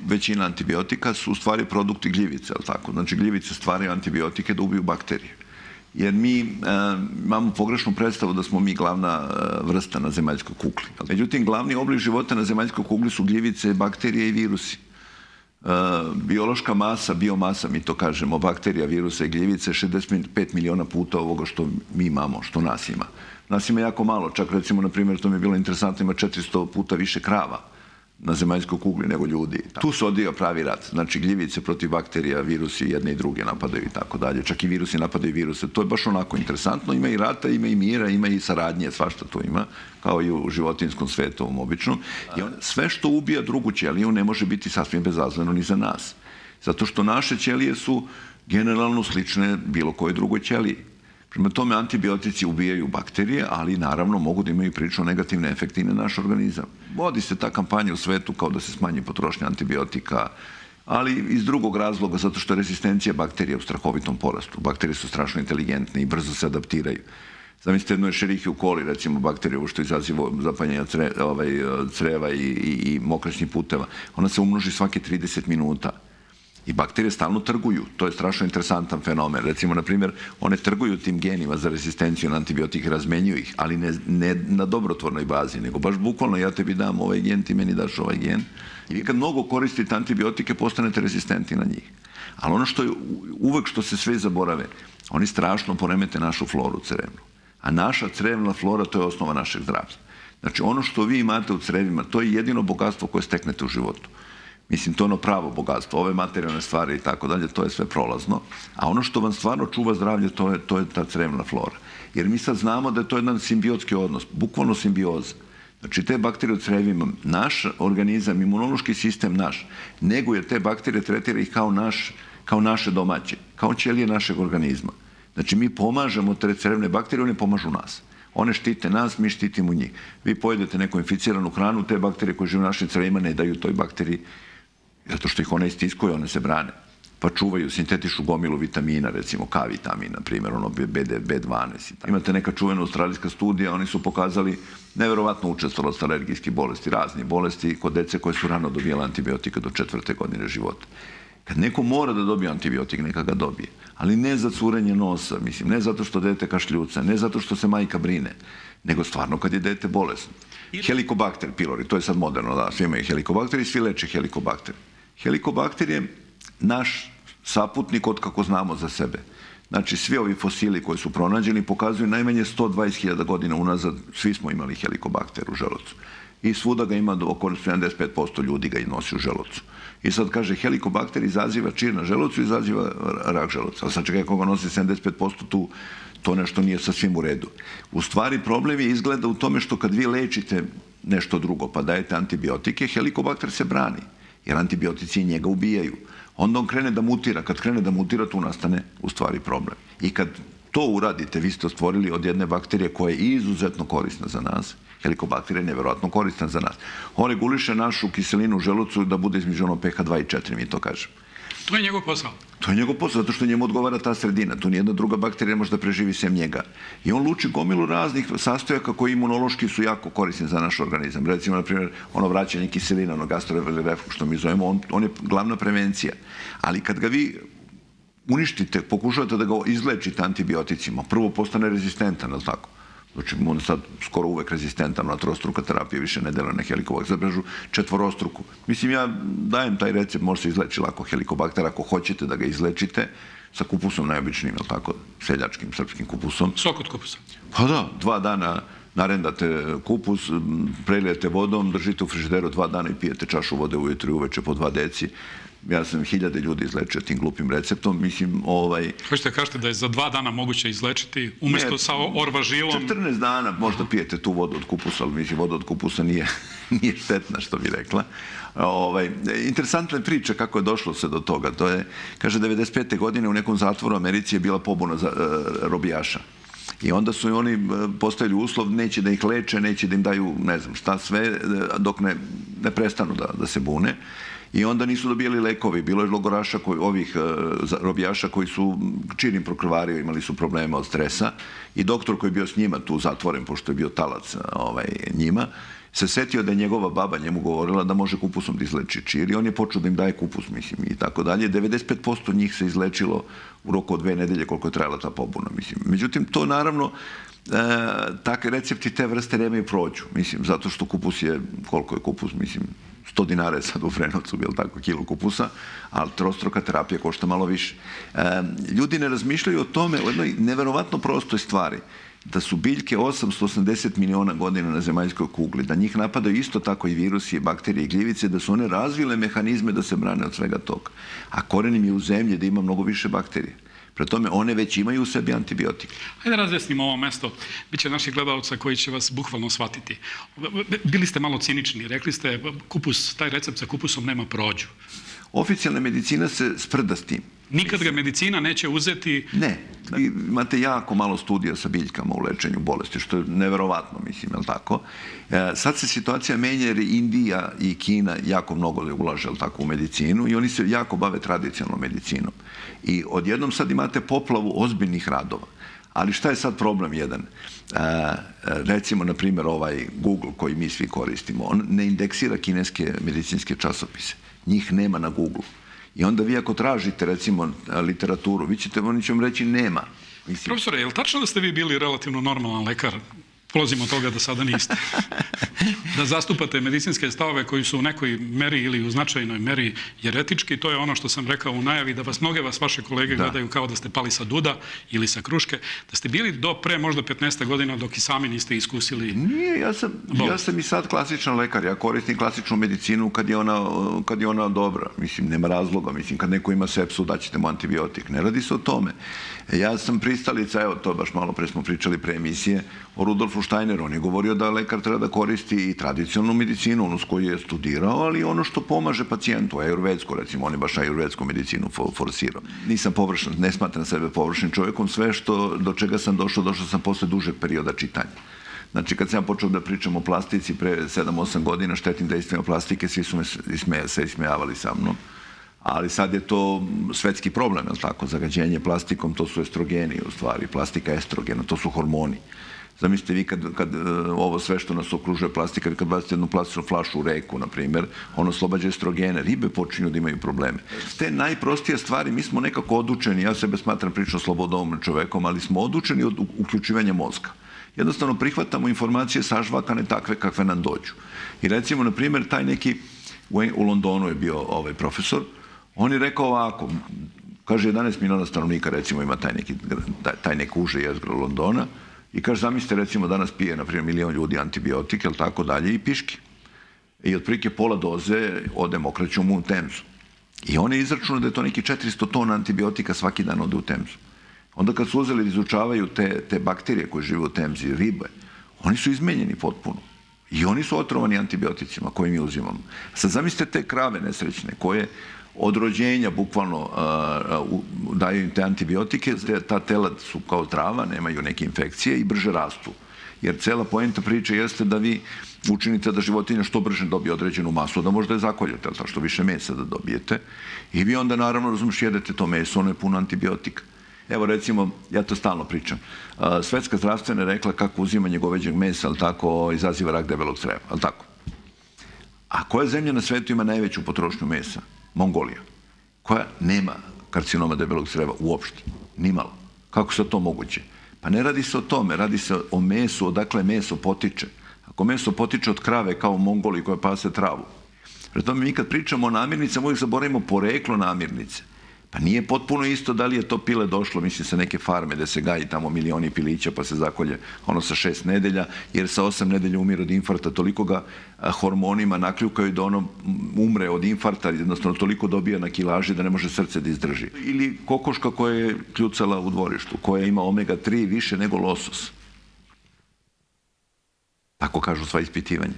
većina antibiotika su u stvari produkti gljivice, ali tako? Znači, gljivice stvaraju antibiotike da ubiju bakterije. Jer mi imamo pogrešnu predstavu da smo mi glavna vrsta na zemaljskoj kugli. Međutim, glavni oblik života na zemaljskoj kugli su gljivice, bakterije i virusi. Biološka masa, biomasa, mi to kažemo, bakterija, virusa i gljivice, 65 miliona puta ovoga što mi imamo, što nas ima. Nas ima jako malo, čak recimo, na primjer, to mi je bilo interesantno, ima 400 puta više krava na zemaljskoj kugli nego ljudi. Tu se odvija pravi rat. Znači, gljivice protiv bakterija, virusi jedne i druge napadaju i tako dalje. Čak i virusi napadaju viruse. To je baš onako interesantno. Ima i rata, ima i mira, ima i saradnje, svašta to ima, kao i u životinskom svetu, ovom običnom. I sve što ubija drugu ćeliju ne može biti sasvim bezazleno ni za nas. Zato što naše ćelije su generalno slične bilo koje drugoj ćeliji. Prema tome, antibiotici ubijaju bakterije, ali naravno mogu da imaju prilično negativne efekte i na naš organizam. Vodi se ta kampanja u svetu kao da se smanji potrošnja antibiotika, ali iz drugog razloga, zato što je rezistencija bakterija u strahovitom porastu. Bakterije su strašno inteligentne i brzo se adaptiraju. Zamislite jednu Escherichia coli, recimo bakteriju što izaziva zapanjenja creva i mokraćnih puteva. Ona se umnoži svake 30 minuta. I bakterije stalno trguju. To je strašno interesantan fenomen. Recimo, na primjer, one trguju tim genima za rezistenciju na antibiotike, razmenjuju ih, ali ne na dobrotvornoj bazi, nego baš bukvalno ja tebi dam ovaj gen, ti meni daš ovaj gen. I vi kad mnogo koristite antibiotike, postanete rezistenti na njih. Ali ono što je uvek što se sve zaborave, oni strašno poremete našu floru crevnu. A naša crevna flora, to je osnova našeg zdravlja. Znači, ono što vi imate u crevima, to je jedino bogatstvo koje steknete u životu. Mislim, to je ono pravo bogatstvo, ove materijalne stvari i tako dalje, to je sve prolazno. A ono što vam stvarno čuva zdravlje, to je ta crevna flora. Jer mi sad znamo da je to jedan simbiotski odnos, bukvalno simbioza. Znači, te bakterije u crevima, naš organizam, imunološki sistem naš, neguje te bakterije, tretira ih kao naše domaće, kao ćelije našeg organizma. Znači, mi pomažemo te crevne bakterije, one pomažu nas. One štite nas, mi štitimo njih. Vi pojedete neku inficiranu hranu, te bakterije koje žive u našim crevima ne daju toj bakteriji, zato što ih one istiskuju, one se brane. Pa čuvaju, sintetišu gomilu vitamina, recimo K-vitamin, na primjer, ono B12. Imate neka čuvena australijska studija, oni su pokazali neverovatno učestalost alergijskih bolesti, raznih bolesti kod dece koje su rano dobijale antibiotika do 4. godine života. Kad neko mora da dobije antibiotik, neka ga dobije. Ali ne za curenje nosa, mislim, ne zato što dete kašljuca, ne zato što se majka brine, nego stvarno kad je dete bolesno. Helikobakter pylori, to je sad moderno, da, svi imaju helikobakter i svi leče helikobakter. Helikobakter je naš saputnik od kako znamo za sebe. Znači, svi ovi fosili koji su pronađeni pokazuju najmanje 120.000 godina unazad, svi smo imali helikobakter u želucu. I svuda ga ima oko 75% ljudi ga i nosi u želucu. I sad kaže, helikobakter izaziva čir na želucu, izaziva rak želuca. Ali sad čekaj, koga nosi 75% tu, to nešto nije sasvim u redu. U stvari, problem je izgleda u tome što kad vi lečite nešto drugo, pa dajete antibiotike, helikobakter se brani, jer antibiotici njega ubijaju. Onda on krene da mutira. Kad krene da mutira, tu nastane u stvari problem. I kad to uradite, vi ste stvorili od jedne bakterije koja je izuzetno korisna za nas. Helikobakter je nevjerojatno korisna za nas. On reguliše našu kiselinu u želucu da bude između ono pH 2 i 4, mi to kažemo. To je njegov posao. To je njegov posao, zato što njemu odgovara ta sredina. Tu nijedna druga bakterija ne može da preživi sem njega. I on luči gomilu raznih sastojaka koji imunološki su jako korisni za naš organizam. Recimo, na primjer, ono vraćanje kiselina, ono gastroreflux, što mi zovemo, on je glavna prevencija. Ali kad ga vi uništite, pokušavate da ga izlečite antibioticima, prvo postane rezistentan, ali tako? Znači, on je sad skoro uvek rezistentan, na trostruka terapija više ne dela na helikobakter, zaprežu četvorostruku. Mislim, ja dajem taj recept, može se izleči lako helikobakter, ako hoćete da ga izlečite, sa kupusom najobičnijim, je li tako, seljačkim, srpskim kupusom. Sok od kupusa. Pa da, 2 dana narendate kupus, prelijete vodom, držite u frižideru 2 dana i pijete čašu vode ujutru i uveče po 2 deci. Ja sam 1000 ljudi izlečio tim glupim receptom, mislim, Hoćete kažete da je za 2 dana moguće izlečiti, umjesto sa orvažilom? 14 dana možda pijete tu vodu od kupusa, ali mislim, voda od kupusa nije štetna, što bi rekla. Interesantna je priča kako je došlo se do toga. To je, kaže, 95. godine u nekom zatvoru u Americi je bila pobuna za robijaša. I onda su i oni postavili uslov, neće da ih leče, neće da im daju, ne znam šta sve, dok ne prestanu da se bune. I onda nisu dobijali lekovi. Bilo je logoraša, robijaša koji su čirim prokrvario, imali su problema od stresa i doktor koji je bio s njima tu zatvoren, pošto je bio talac njima, se setio da je njegova baba njemu govorila da može kupusom da izleči čir i on je počeo da im daje kupus, mislim, i tako dalje. 95% njih se izlečilo u roku od 2 nedelje koliko je trajala ta pobuna, mislim. Međutim, to naravno, takve recepti te vrste nemaju prođu, mislim, zato što kupus je, koliko je kupus, mislim, 100 dinara je sad u Vrenovcu, bil tako, kilo kupusa, ali trostruka terapija košta malo više. Ljudi ne razmišljaju o tome, o jednoj neverovatno prostoj stvari, da su biljke 880 miliona godina na zemaljskoj kugli, da njih napadaju isto tako i virusi, i bakterije, i gljivice, da su one razvile mehanizme da se brane od svega toga. A koren im je u zemlji da ima mnogo više bakterije. Pre tome, one već imaju u sebi antibiotike. Hajde razjasnimo ovo mesto. Biće naših gledalaca koji će vas bukvalno shvatiti. Bili ste malo cinični. Rekli ste, taj recept sa kupusom nema prođu. Oficijalna medicina se sprda s tim. Nikad ga medicina neće uzeti... Ne. Imate jako malo studija sa biljkama u lečenju bolesti, što je neverovatno, mislim, je li tako? Sad se situacija menja jer Indija i Kina jako mnogo ulaže, je li tako, u medicinu i oni se jako bave tradicionalnom medicinom. I odjednom sad imate poplavu ozbiljnih radova. Ali šta je sad problem jedan? Recimo, na primjer, ovaj Google koji mi svi koristimo, on ne indeksira kineske medicinske časopise. Njih nema na Google. I onda vi ako tražite, recimo, literaturu, oni će vam reći nema. Profesore, je li tačno da ste vi bili relativno normalan lekar? Polazimo od toga da sada niste. Da zastupate medicinske stavove koji su u nekoj meri ili u značajnoj meri jeretički, to je ono što sam rekao u najavi, da mnoge vaše kolege gledaju kao da ste pali sa duda ili sa kruške, da ste bili do pre možda 15 godina dok i sami niste iskusili... Nije, ja sam i sad klasičan lekar, ja koristim klasičnu medicinu kad je ona dobra, mislim, nema razloga, mislim, kad neko ima sepsu daćete mu antibiotik, ne radi se o tome. Ja sam pristalica, evo to baš malo pre smo pričali pre emisije, o Rudolfu Steineru. On je govorio da lekar treba da koristi i tradicionalnu medicinu, onu s koju je studirao, ali ono što pomaže pacijentu, ajurvedsku, recimo, on je baš ajurvedsku medicinu forsirao. Nisam površan, ne smatram sebe površnim čovjekom, sve do čega sam došao sam posle dužeg perioda čitanja. Znači, kad sam počeo da pričam o plastici pre 7-8 godina, štetnim dejstvima plastike, svi su se ismejavali sa mnom. Ali sad je to svetski problem, je li tako? Zagađenje plastikom, to su estrogeni u stvari, plastika estrogena, to su hormoni. Zamislite vi kad ovo sve što nas okružuje plastika, kad bacite jednu plastičnu flašu u reku, na primjer, ono oslobađa estrogene, ribe počinju da imaju probleme. Te najprostije stvari, mi smo nekako odučeni, ja sebe smatram prilično slobodoumnim čovekom, ali smo odučeni od uključivanja mozga. Jednostavno prihvatamo informacije sažvakane takve kakve nam dođu. I recimo, na primjer, taj neki, u Londonu je bio ovaj profesor, on je rekao ovako, kaže 11 miliona stanovnika recimo ima taj neko uže jezgro Londona i kaže zamislite recimo danas pije na primjer 1 milion ljudi antibiotike ili tako dalje i piški. I otprilike pola doze ode mokraćom u Temzu. I on je izračunao da je to neki 400 tona antibiotika svaki dan ode u Temzu. Onda kad su uzeli da izučavaju te bakterije koje žive u Temzi, ribe, oni su izmenjeni potpuno. I oni su otrovani antibioticima koje mi uzimamo. Sad zamislite te krave nesrećne koje od rođenja bukvalno daju im te antibiotike, ta tela su kao trava, nemaju neke infekcije i brže rastu. Jer cela poenta priče jeste da vi učinite da životinja što brže dobije određenu masu, da možda je zakoljete, ali što više mesa da dobijete. I vi onda naravno, razumiješ, jedete to meso, ono je puno antibiotika. Evo recimo, ja to stalno pričam, Svetska zdravstvena je rekla kako uzimanje goveđeg mesa, ali tako, izaziva rak debelog creva, ali tako. A koja zemlja na svetu ima najveću potrošnju mesa? Mongolija, koja nema karcinoma debelog creva uopšte, nimalo. Kako se to moguće? Pa ne radi se o tome, radi se o mesu, odakle meso potiče. Ako meso potiče od krave kao u Mongoliji koja pase travu. Pre tome mi kad pričamo o namirnicama uvijek zaboravimo poreklo namirnice. Pa nije potpuno isto da li je to pile došlo, mislim, sa neke farme da se gaji tamo milioni pilića pa se zakolje ono sa 6 nedelja, jer sa 8 nedelja umire od infarkta, toliko ga hormonima nakljukaju da ono umre od infarkta, jednostavno toliko dobija na kilaži da ne može srce da izdrži. Ili kokoška koja je kljucala u dvorištu, koja ima omega-3 više nego losos. Tako kažu sva ispitivanja.